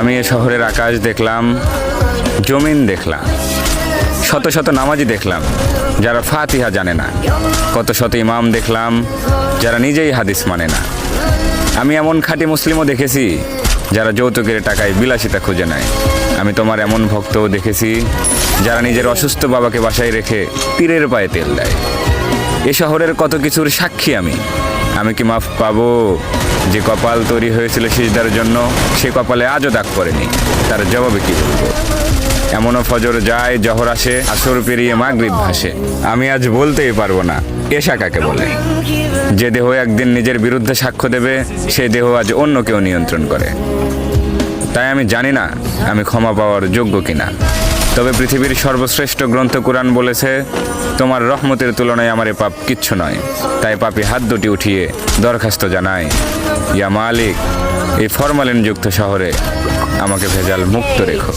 আমি এ শহরের আকাশ দেখলাম, জমিন দেখলাম, শত শত নামাজি দেখলাম যারা ফাতিহা জানে না, কত শত ইমাম দেখলাম যারা নিজেই হাদিস মানে না। আমি এমন খাঁটি মুসলিমও দেখেছি যারা যৌতুকের টাকায় বিলাসিতা খুঁজে নেয়। আমি তোমার এমন ভক্তও দেখেছি যারা নিজের অসুস্থ বাবাকে বাসায় রেখে পীরের পায়ে তেল দেয়। এ শহরের কত কিছুর সাক্ষী আমি। আমি কি মাফ পাবো? যে কপাল তৈরি হয়েছিল সিজদার জন্য, সে কপালে আজও দাগ পড়েনি। তার জবাবে কি বলবো? এমনও ফজর যায়, জহর আসে, আসর পেরিয়ে মাগরিব ভাসে। আমি আজ বলতেই পারবো না এশা কাকে বলে। যে দেহ একদিন নিজের বিরুদ্ধে সাক্ষ্য দেবে, সে দেহ আজ অন্য কেউ নিয়ন্ত্রণ করে। তাই আমি জানি না আমি ক্ষমা পাওয়ার যোগ্য কিনা। তবে পৃথিবীর সর্বশ্রেষ্ঠ গ্রন্থ কুরআন বলেছে, তোমার রহমতের তুলনায় আমার এ পাপ কিচ্ছু নয়। তাই পাপী হাত দুটি উঠিয়ে দরখাস্ত জানায়, ইয়া মালিক, এই ফরমালিনযুক্ত শহরে আমাকে ভেজাল মুক্ত রেখো।